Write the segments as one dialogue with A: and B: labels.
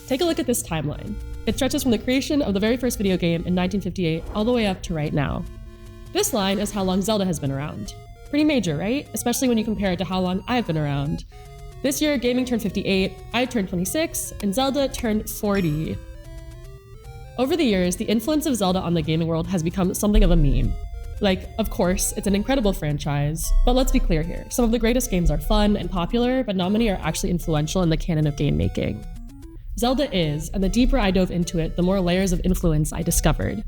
A: Take a look at this timeline. It stretches from the creation of the very first video game in 1958 all the way up to right now. This line is how long Zelda has been around. Pretty major, right? Especially when you compare it to how long I've been around. This year, gaming turned 58, I turned 26, and Zelda turned 40. Over the years, the influence of Zelda on the gaming world has become something of a meme. Like, of course, it's an incredible franchise, but let's be clear here. Some of the greatest games are fun and popular, but not many are actually influential in the canon of game making. Zelda is, and the deeper I dove into it, the more layers of influence I discovered.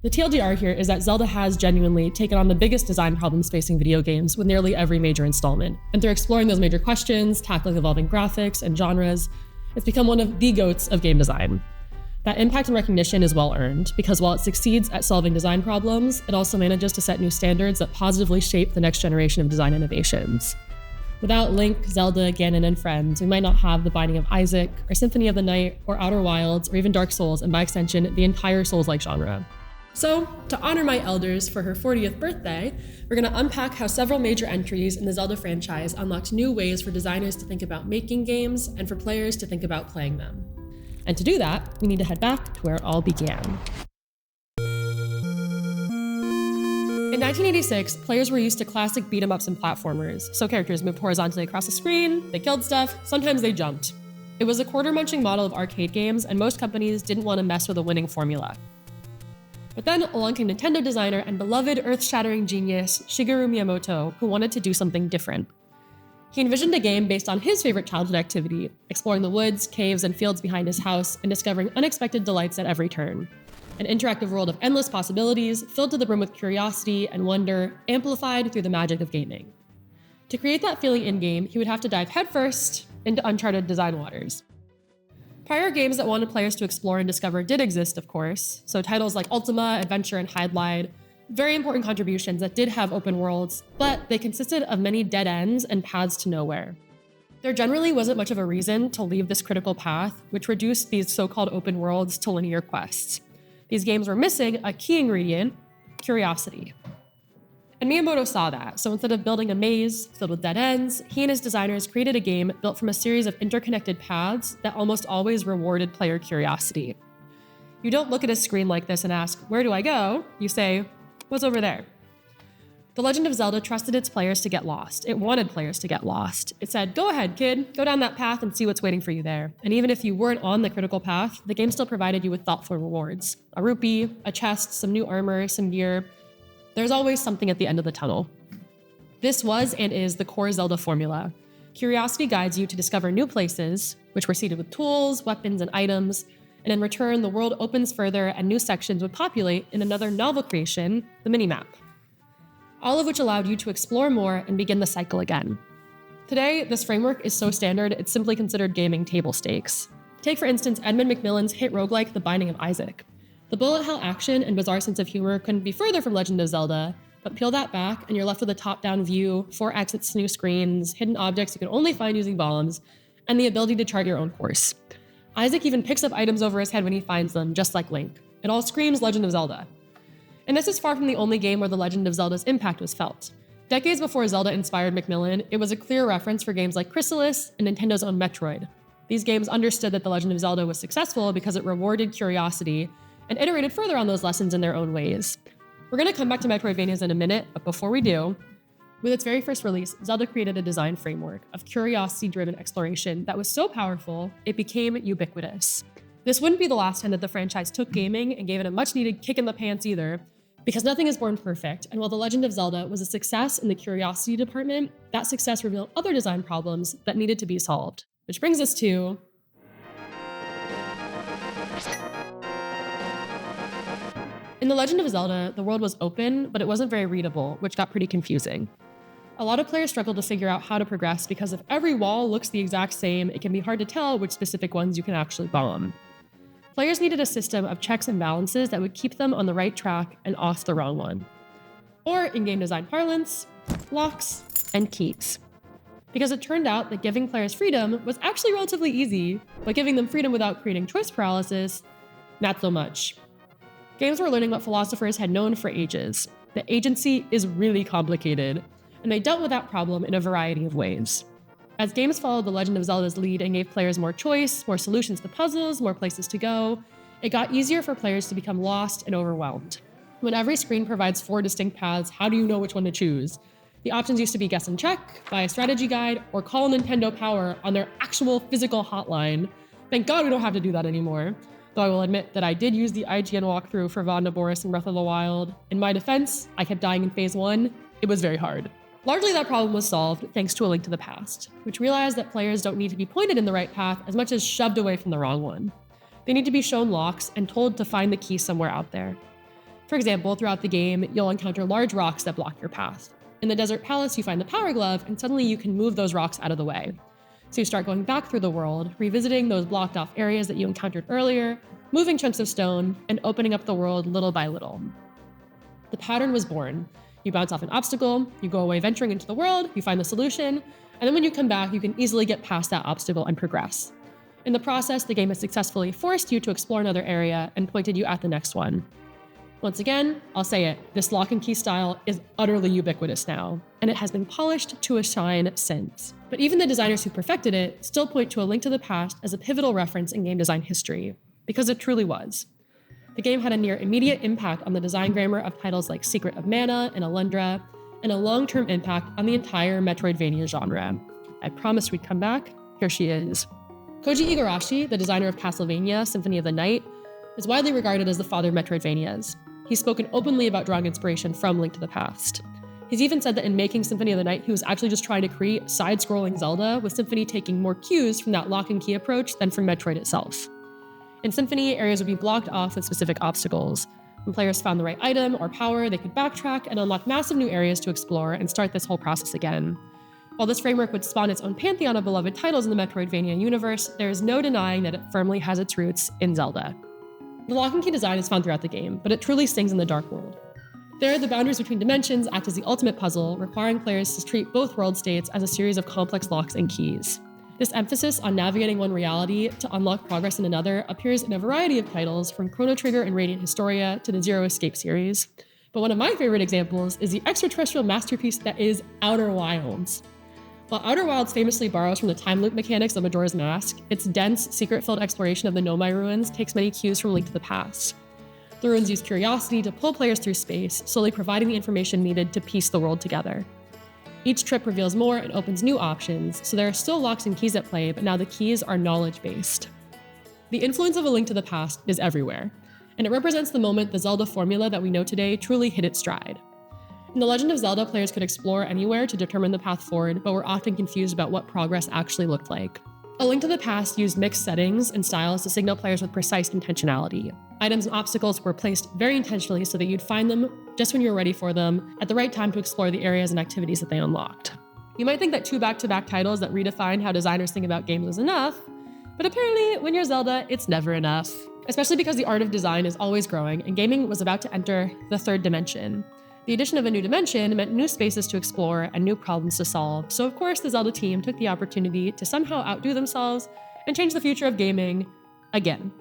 A: The TLDR here is that Zelda has genuinely taken on the biggest design problems facing video games with nearly every major installment. And through exploring those major questions, tackling evolving graphics and genres, it's become one of the GOATs of game design. That impact and recognition is well earned, because while it succeeds at solving design problems, it also manages to set new standards that positively shape the next generation of design innovations. Without Link, Zelda, Ganon, and friends, we might not have The Binding of Isaac, or Symphony of the Night, or Outer Wilds, or even Dark Souls, and by extension, the entire Souls-like genre. So, to honor my elders for her 40th birthday, we're going to unpack how several major entries in the Zelda franchise unlocked new ways for designers to think about making games and for players to think about playing them. And to do that, we need to head back to where it all began. In 1986, players were used to classic beat-em-ups and platformers, so characters moved horizontally across the screen, they killed stuff, sometimes they jumped. It was a quarter-munching model of arcade games, and most companies didn't want to mess with a winning formula. But then along came Nintendo designer and beloved earth-shattering genius Shigeru Miyamoto, who wanted to do something different. He envisioned a game based on his favorite childhood activity, exploring the woods, caves, and fields behind his house and discovering unexpected delights at every turn. An interactive world of endless possibilities, filled to the brim with curiosity and wonder, amplified through the magic of gaming. To create that feeling in-game, he would have to dive headfirst into uncharted design waters. Prior games that wanted players to explore and discover did exist, of course, so titles like Ultima, Adventure, and Hydlide, very important contributions that did have open worlds, but they consisted of many dead ends and paths to nowhere. There generally wasn't much of a reason to leave this critical path, which reduced these so-called open worlds to linear quests. These games were missing a key ingredient, curiosity. And Miyamoto saw that, so instead of building a maze filled with dead ends, he and his designers created a game built from a series of interconnected paths that almost always rewarded player curiosity. You don't look at a screen like this and ask, "Where do I go?" You say, "What's over there?" The Legend of Zelda trusted its players to get lost. It wanted players to get lost. It said, "Go ahead, kid, go down that path and see what's waiting for you there." And even if you weren't on the critical path, the game still provided you with thoughtful rewards. A rupee, a chest, some new armor, some gear. There's always something at the end of the tunnel. This was and is the core Zelda formula. Curiosity guides you to discover new places, which were seeded with tools, weapons, and items, and in return, the world opens further and new sections would populate in another novel creation, the minimap. All of which allowed you to explore more and begin the cycle again. Today, this framework is so standard, it's simply considered gaming table stakes. Take, for instance, Edmund Macmillan's hit roguelike The Binding of Isaac. The bullet hell action and bizarre sense of humor couldn't be further from Legend of Zelda, but peel that back and you're left with a top-down view, 4 exits to new screens, hidden objects you can only find using bombs, and the ability to chart your own course. Isaac even picks up items over his head when he finds them, just like Link. It all screams Legend of Zelda. And this is far from the only game where the Legend of Zelda's impact was felt. Decades before Zelda inspired Macmillan, it was a clear reference for games like Chrysalis and Nintendo's own Metroid. These games understood that the Legend of Zelda was successful because it rewarded curiosity and iterated further on those lessons in their own ways. We're going to come back to Metroidvanias in a minute, but before we do, with its very first release, Zelda created a design framework of curiosity-driven exploration that was so powerful, it became ubiquitous. This wouldn't be the last time that the franchise took gaming and gave it a much-needed kick in the pants either, because nothing is born perfect, and while The Legend of Zelda was a success in the curiosity department, that success revealed other design problems that needed to be solved. Which brings us to in The Legend of Zelda, the world was open, but it wasn't very readable, which got pretty confusing. A lot of players struggled to figure out how to progress because if every wall looks the exact same, it can be hard to tell which specific ones you can actually bomb. Players needed a system of checks and balances that would keep them on the right track and off the wrong one. Or, in game design parlance, locks and keys. Because it turned out that giving players freedom was actually relatively easy, but giving them freedom without creating choice paralysis, not so much. Games were learning what philosophers had known for ages, that agency is really complicated, and they dealt with that problem in a variety of ways. As games followed the Legend of Zelda's lead and gave players more choice, more solutions to puzzles, more places to go, it got easier for players to become lost and overwhelmed. When every screen provides 4 distinct paths, how do you know which one to choose? The options used to be guess and check, buy a strategy guide, or call Nintendo Power on their actual physical hotline. Thank God we don't have to do that anymore. Though I will admit that I did use the IGN walkthrough for Vanda Boris in Breath of the Wild. In my defense, I kept dying in phase 1. It was very hard. Largely that problem was solved thanks to A Link to the Past, which realized that players don't need to be pointed in the right path as much as shoved away from the wrong one. They need to be shown locks and told to find the key somewhere out there. For example, throughout the game, you'll encounter large rocks that block your path. In the Desert Palace, you find the Power Glove, and suddenly you can move those rocks out of the way. So you start going back through the world, revisiting those blocked off areas that you encountered earlier, moving chunks of stone, and opening up the world little by little. The pattern was born. You bounce off an obstacle, you go away venturing into the world, you find the solution, and then when you come back, you can easily get past that obstacle and progress. In the process, the game has successfully forced you to explore another area and pointed you at the next one. Once again, I'll say it, this lock and key style is utterly ubiquitous now, and it has been polished to a shine since. But even the designers who perfected it still point to A Link to the Past as a pivotal reference in game design history, because it truly was. The game had a near immediate impact on the design grammar of titles like Secret of Mana and Alundra, and a long-term impact on the entire Metroidvania genre. I promised we'd come back. Here she is. Koji Igarashi, the designer of Castlevania Symphony of the Night, is widely regarded as the father of Metroidvanias. He's spoken openly about drawing inspiration from Link to the Past. He's even said that in making Symphony of the Night, he was actually just trying to create side-scrolling Zelda, with Symphony taking more cues from that lock and key approach than from Metroid itself. In Symphony, areas would be blocked off with specific obstacles. When players found the right item or power, they could backtrack and unlock massive new areas to explore and start this whole process again. While this framework would spawn its own pantheon of beloved titles in the Metroidvania universe, there is no denying that it firmly has its roots in Zelda. The lock and key design is found throughout the game, but it truly stings in the Dark World. There, the boundaries between dimensions act as the ultimate puzzle, requiring players to treat both world states as a series of complex locks and keys. This emphasis on navigating one reality to unlock progress in another appears in a variety of titles, from Chrono Trigger and Radiant Historia to the Zero Escape series. But one of my favorite examples is the extraterrestrial masterpiece that is Outer Wilds. While Outer Wilds famously borrows from the time loop mechanics of Majora's Mask, its dense, secret-filled exploration of the Nomai ruins takes many cues from Link to the Past. The ruins use curiosity to pull players through space, slowly providing the information needed to piece the world together. Each trip reveals more and opens new options, so there are still locks and keys at play, but now the keys are knowledge-based. The influence of A Link to the Past is everywhere, and it represents the moment the Zelda formula that we know today truly hit its stride. In The Legend of Zelda, players could explore anywhere to determine the path forward, but were often confused about what progress actually looked like. A Link to the Past used mixed settings and styles to signal players with precise intentionality. Items and obstacles were placed very intentionally so that you'd find them just when you were ready for them, at the right time to explore the areas and activities that they unlocked. You might think that 2 back-to-back titles that redefine how designers think about games was enough, but apparently, when you're Zelda, it's never enough. Especially because the art of design is always growing, and gaming was about to enter the 3rd dimension. The addition of a new dimension meant new spaces to explore and new problems to solve, so of course the Zelda team took the opportunity to somehow outdo themselves and change the future of gaming again.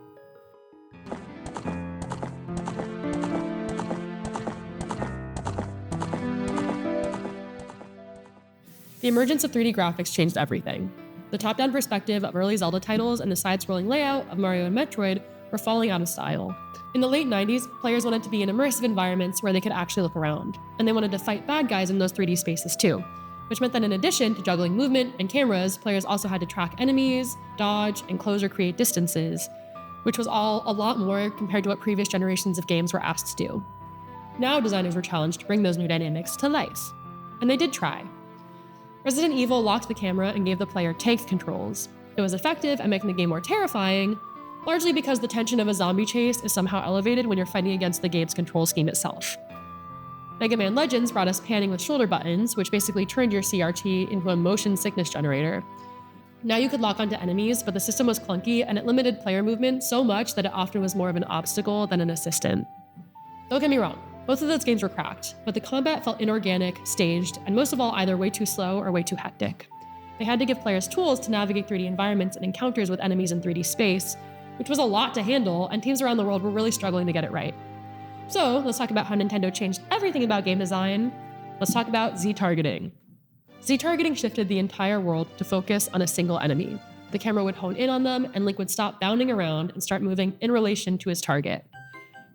A: The emergence of 3D graphics changed everything. The top-down perspective of early Zelda titles and the side-scrolling layout of Mario and Metroid were falling out of style. In the late 90s, players wanted to be in immersive environments where they could actually look around, and they wanted to fight bad guys in those 3D spaces too, which meant that in addition to juggling movement and cameras, players also had to track enemies, dodge, and close or create distances, which was all a lot more compared to what previous generations of games were asked to do. Now designers were challenged to bring those new dynamics to life, and they did try. Resident Evil locked the camera and gave the player tank controls. It was effective at making the game more terrifying, largely because the tension of a zombie chase is somehow elevated when you're fighting against the game's control scheme itself. Mega Man Legends brought us panning with shoulder buttons, which basically turned your CRT into a motion sickness generator. Now you could lock onto enemies, but the system was clunky and it limited player movement so much that it often was more of an obstacle than an assistant. Don't get me wrong, both of those games were cracked, but the combat felt inorganic, staged, and most of all either way too slow or way too hectic. They had to give players tools to navigate 3D environments and encounters with enemies in 3D space, which was a lot to handle, and teams around the world were really struggling to get it right. So let's talk about how Nintendo changed everything about game design. Let's talk about Z-targeting. Z-targeting shifted the entire world to focus on a single enemy. The camera would hone in on them, and Link would stop bounding around and start moving in relation to his target.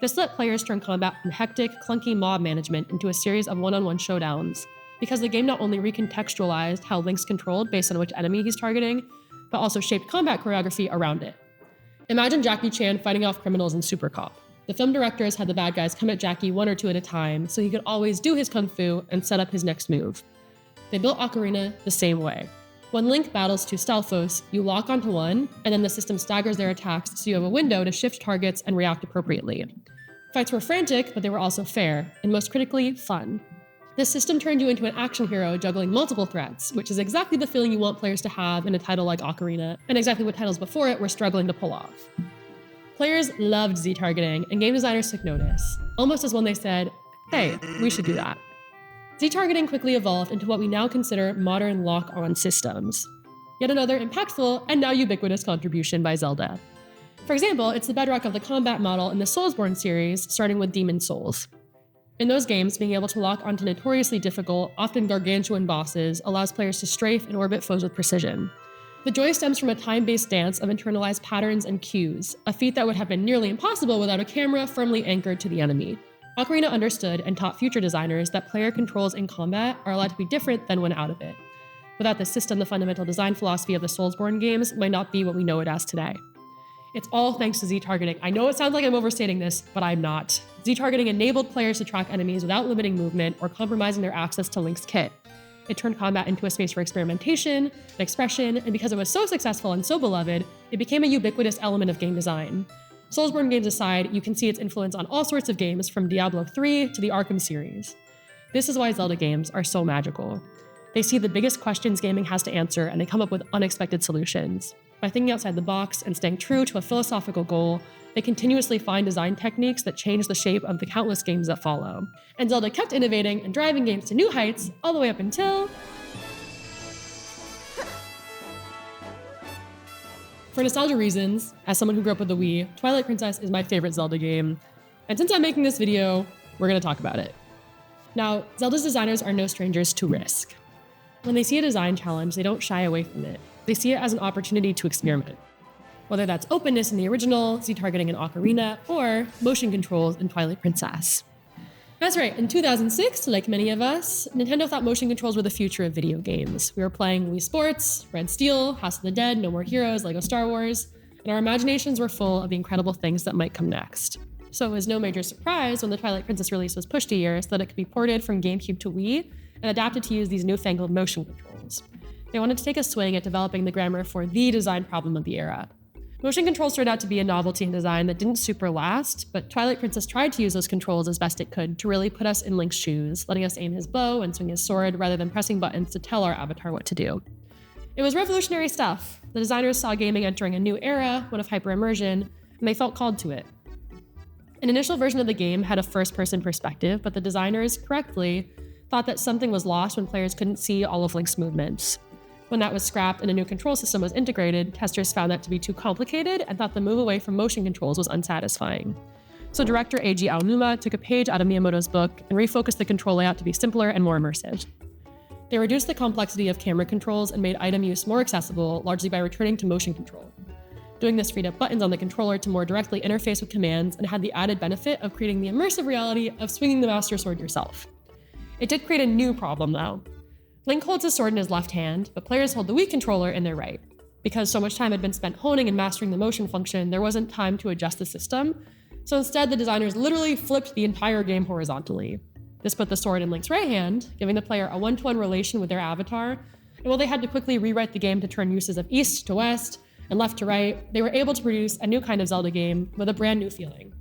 A: This let players turn combat from hectic, clunky mob management into a series of one-on-one showdowns, because the game not only recontextualized how Link's controlled based on which enemy he's targeting, but also shaped combat choreography around it. Imagine Jackie Chan fighting off criminals in Super Cop. The film directors had the bad guys come at Jackie one or two at a time, so he could always do his kung fu and set up his next move. They built Ocarina the same way. When Link battles two Stalfos, you lock onto one, and then the system staggers their attacks so you have a window to shift targets and react appropriately. Fights were frantic, but they were also fair, and most critically, fun. This system turned you into an action hero juggling multiple threats, which is exactly the feeling you want players to have in a title like Ocarina, and exactly what titles before it were struggling to pull off. Players loved Z-targeting, and game designers took notice, almost as when they said, hey, we should do that. Z-targeting quickly evolved into what we now consider modern lock-on systems. Yet another impactful and now ubiquitous contribution by Zelda. For example, it's the bedrock of the combat model in the Soulsborne series, starting with Demon Souls. In those games, being able to lock onto notoriously difficult, often gargantuan bosses allows players to strafe and orbit foes with precision. The joy stems from a time-based dance of internalized patterns and cues, a feat that would have been nearly impossible without a camera firmly anchored to the enemy. Ocarina understood and taught future designers that player controls in combat are allowed to be different than when out of it. Without this system, the fundamental design philosophy of the Soulsborne games might not be what we know it as today. It's all thanks to Z-targeting. I know it sounds like I'm overstating this, but I'm not. Z-targeting enabled players to track enemies without limiting movement or compromising their access to Link's kit. It turned combat into a space for experimentation and expression, and because it was so successful and so beloved, it became a ubiquitous element of game design. Soulsborne games aside, you can see its influence on all sorts of games, from Diablo 3 to the Arkham series. This is why Zelda games are so magical. They see the biggest questions gaming has to answer, and they come up with unexpected solutions. By thinking outside the box and staying true to a philosophical goal, they continuously find design techniques that change the shape of the countless games that follow. And Zelda kept innovating and driving games to new heights all the way up until... For nostalgia reasons, as someone who grew up with the Wii, Twilight Princess is my favorite Zelda game. And since I'm making this video, we're going to talk about it. Now, Zelda's designers are no strangers to risk. When they see a design challenge, they don't shy away from it. They see it as an opportunity to experiment. Whether that's openness in the original, Z-targeting in Ocarina, or motion controls in Twilight Princess. That's right, in 2006, like many of us, Nintendo thought motion controls were the future of video games. We were playing Wii Sports, Red Steel, House of the Dead, No More Heroes, Lego Star Wars, and our imaginations were full of the incredible things that might come next. So it was no major surprise when the Twilight Princess release was pushed a year so that it could be ported from GameCube to Wii and adapted to use these newfangled motion controls. They wanted to take a swing at developing the grammar for the design problem of the era. Motion controls turned out to be a novelty in design that didn't super last, but Twilight Princess tried to use those controls as best it could to really put us in Link's shoes, letting us aim his bow and swing his sword rather than pressing buttons to tell our avatar what to do. It was revolutionary stuff. The designers saw gaming entering a new era, one of hyper-immersion, and they felt called to it. An initial version of the game had a first-person perspective, but the designers, correctly, thought that something was lost when players couldn't see all of Link's movements. When that was scrapped and a new control system was integrated, testers found that to be too complicated and thought the move away from motion controls was unsatisfying. So director Eiji Aonuma took a page out of Miyamoto's book and refocused the control layout to be simpler and more immersive. They reduced the complexity of camera controls and made item use more accessible, largely by returning to motion control. Doing this freed up buttons on the controller to more directly interface with commands and had the added benefit of creating the immersive reality of swinging the Master Sword yourself. It did create a new problem, though. Link holds his sword in his left hand, but players hold the Wii controller in their right. Because so much time had been spent honing and mastering the motion function, there wasn't time to adjust the system, so instead the designers literally flipped the entire game horizontally. This put the sword in Link's right hand, giving the player a one-to-one relation with their avatar, and while they had to quickly rewrite the game to turn uses of east to west and left to right, they were able to produce a new kind of Zelda game with a brand new feeling.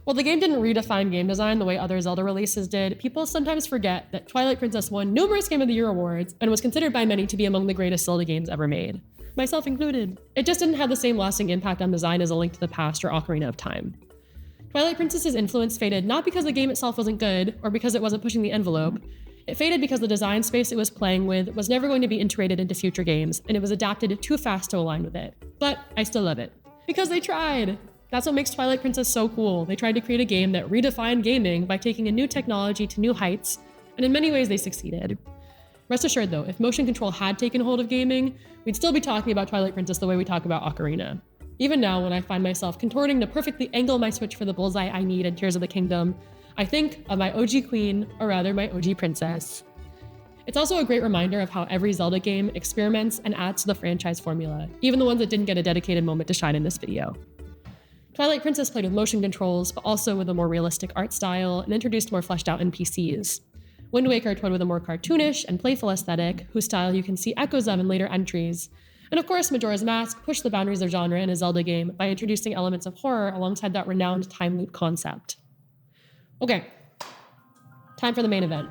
A: While the game didn't redefine game design the way other Zelda releases did, people sometimes forget that Twilight Princess won numerous Game of the Year awards and was considered by many to be among the greatest Zelda games ever made. Myself included. It just didn't have the same lasting impact on design as A Link to the Past or Ocarina of Time. Twilight Princess's influence faded not because the game itself wasn't good or because it wasn't pushing the envelope. It faded because the design space it was playing with was never going to be integrated into future games, and it was adapted too fast to align with it. But I still love it. Because they tried! That's what makes Twilight Princess so cool. They tried to create a game that redefined gaming by taking a new technology to new heights, and in many ways they succeeded. Rest assured though, if motion control had taken hold of gaming, we'd still be talking about Twilight Princess the way we talk about Ocarina. Even now, when I find myself contorting to perfectly angle my Switch for the bullseye I need in Tears of the Kingdom, I think of my OG queen, or rather my OG princess. It's also a great reminder of how every Zelda game experiments and adds to the franchise formula, even the ones that didn't get a dedicated moment to shine in this video. Twilight Princess played with motion controls, but also with a more realistic art style and introduced more fleshed out NPCs. Wind Waker toyed with a more cartoonish and playful aesthetic, whose style you can see echoes of in later entries. And of course, Majora's Mask pushed the boundaries of genre in a Zelda game by introducing elements of horror alongside that renowned time loop concept. Okay, time for the main event.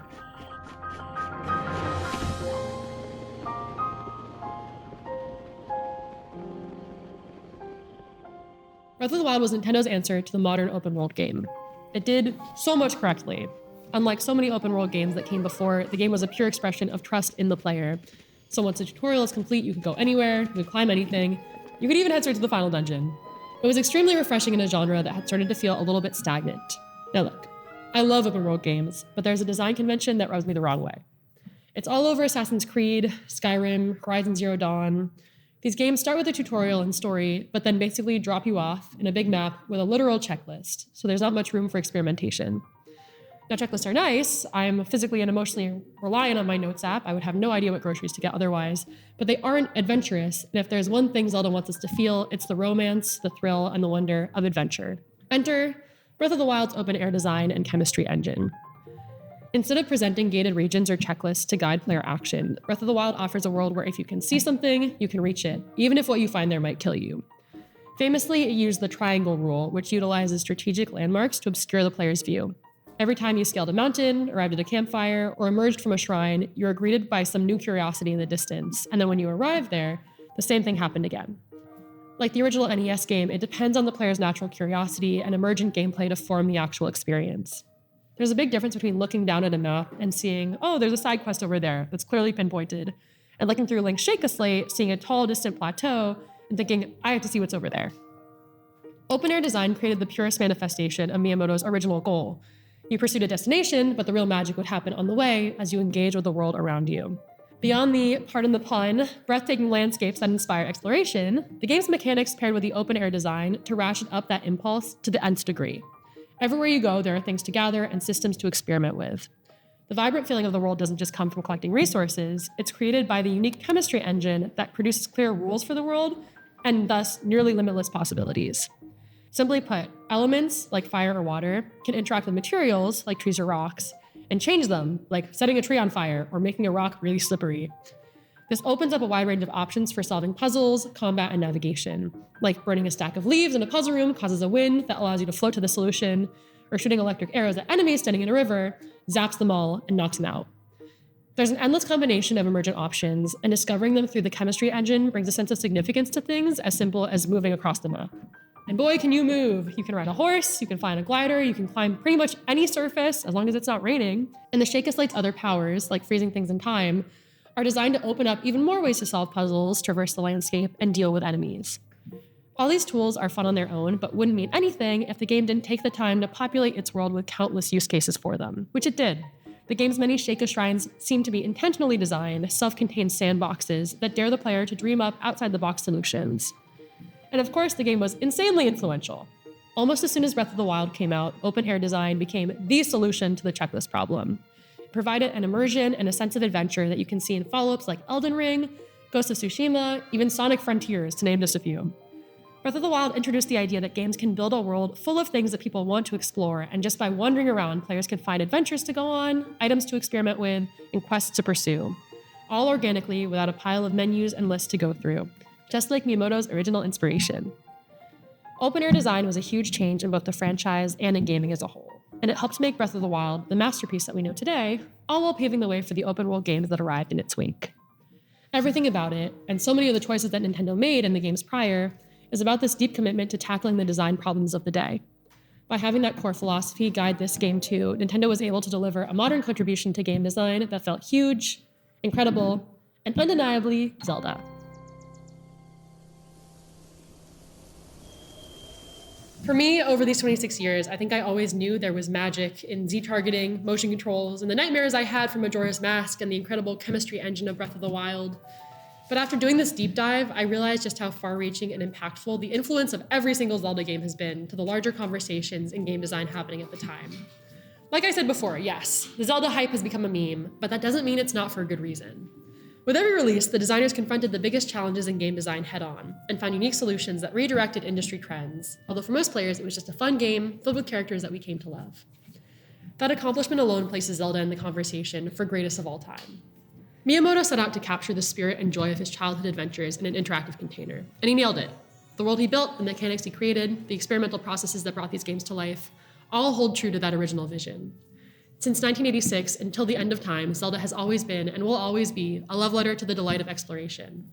A: Breath of the Wild was Nintendo's answer to the modern open-world game. It did so much correctly. Unlike so many open-world games that came before, the game was a pure expression of trust in the player. So once the tutorial is complete, you could go anywhere, you could climb anything, you could even head straight to the final dungeon. It was extremely refreshing in a genre that had started to feel a little bit stagnant. Now look, I love open-world games, but there's a design convention that rubs me the wrong way. It's all over Assassin's Creed, Skyrim, Horizon Zero Dawn. These games start with a tutorial and story, but then basically drop you off in a big map with a literal checklist, so there's not much room for experimentation. Now, checklists are nice. I'm physically and emotionally reliant on my notes app. I would have no idea what groceries to get otherwise, but they aren't adventurous. And if there's one thing Zelda wants us to feel, it's the romance, the thrill, and the wonder of adventure. Enter Breath of the Wild's open-air design and chemistry engine. Instead of presenting gated regions or checklists to guide player action, Breath of the Wild offers a world where if you can see something, you can reach it, even if what you find there might kill you. Famously, it used the triangle rule, which utilizes strategic landmarks to obscure the player's view. Every time you scaled a mountain, arrived at a campfire, or emerged from a shrine, you were greeted by some new curiosity in the distance, and then when you arrived there, the same thing happened again. Like the original NES game, it depends on the player's natural curiosity and emergent gameplay to form the actual experience. There's a big difference between looking down at a map and seeing, oh, there's a side quest over there that's clearly pinpointed, and looking through Link's Shake-a-Slate, seeing a tall, distant plateau, and thinking, I have to see what's over there. Open-air design created the purest manifestation of Miyamoto's original goal. You pursued a destination, but the real magic would happen on the way as you engage with the world around you. Beyond the, pardon the pun, breathtaking landscapes that inspire exploration, the game's mechanics paired with the open-air design to ration up that impulse to the nth degree. Everywhere you go, there are things to gather and systems to experiment with. The vibrant feeling of the world doesn't just come from collecting resources, it's created by the unique chemistry engine that produces clear rules for the world and thus nearly limitless possibilities. Simply put, elements like fire or water can interact with materials like trees or rocks and change them, like setting a tree on fire or making a rock really slippery. This opens up a wide range of options for solving puzzles, combat, and navigation, like burning a stack of leaves in a puzzle room causes a wind that allows you to float to the solution, or shooting electric arrows at enemies standing in a river, zaps them all, and knocks them out. There's an endless combination of emergent options, and discovering them through the chemistry engine brings a sense of significance to things as simple as moving across the map. And boy, can you move. You can ride a horse, you can fly on a glider, you can climb pretty much any surface as long as it's not raining. And the Shake-a-Slate's other powers, like freezing things in time, are designed to open up even more ways to solve puzzles, traverse the landscape, and deal with enemies. All these tools are fun on their own, but wouldn't mean anything if the game didn't take the time to populate its world with countless use cases for them, which it did. The game's many Shake-a-Shrines seem to be intentionally designed, self-contained sandboxes that dare the player to dream up outside-the-box solutions. And of course, the game was insanely influential. Almost as soon as Breath of the Wild came out, open-air design became the solution to the checklist problem. It provided an immersion and a sense of adventure that you can see in follow-ups like Elden Ring, Ghost of Tsushima, even Sonic Frontiers, to name just a few. Breath of the Wild introduced the idea that games can build a world full of things that people want to explore, and just by wandering around, players can find adventures to go on, items to experiment with, and quests to pursue. All organically, without a pile of menus and lists to go through. Just like Miyamoto's original inspiration. Open-air design was a huge change in both the franchise and in gaming as a whole, and it helped make Breath of the Wild the masterpiece that we know today, all while paving the way for the open-world games that arrived in its wake. Everything about it, and so many of the choices that Nintendo made in the games prior, is about this deep commitment to tackling the design problems of the day. By having that core philosophy guide this game too, Nintendo was able to deliver a modern contribution to game design that felt huge, incredible, and undeniably Zelda. For me, over these 26 years, I think I always knew there was magic in Z targeting, motion controls, and the nightmares I had from Majora's Mask and the incredible chemistry engine of Breath of the Wild. But after doing this deep dive, I realized just how far-reaching and impactful the influence of every single Zelda game has been to the larger conversations in game design happening at the time. Like I said before, yes, the Zelda hype has become a meme, but that doesn't mean it's not for a good reason. With every release, the designers confronted the biggest challenges in game design head-on and found unique solutions that redirected industry trends, although for most players, it was just a fun game filled with characters that we came to love. That accomplishment alone places Zelda in the conversation for greatest of all time. Miyamoto set out to capture the spirit and joy of his childhood adventures in an interactive container, and he nailed it. The world he built, the mechanics he created, the experimental processes that brought these games to life, all hold true to that original vision. Since 1986, until the end of time, Zelda has always been, and will always be, a love letter to the delight of exploration.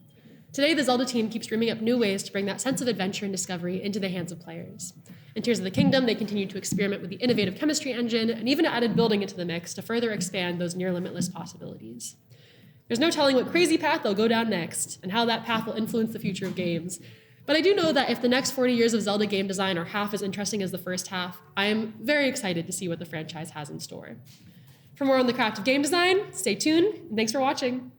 A: Today, the Zelda team keeps dreaming up new ways to bring that sense of adventure and discovery into the hands of players. In Tears of the Kingdom, they continue to experiment with the innovative chemistry engine, and even added building into the mix to further expand those near-limitless possibilities. There's no telling what crazy path they'll go down next, and how that path will influence the future of games. But I do know that if the next 40 years of Zelda game design are half as interesting as the first half, I am very excited to see what the franchise has in store. For more on the craft of game design, stay tuned, and thanks for watching.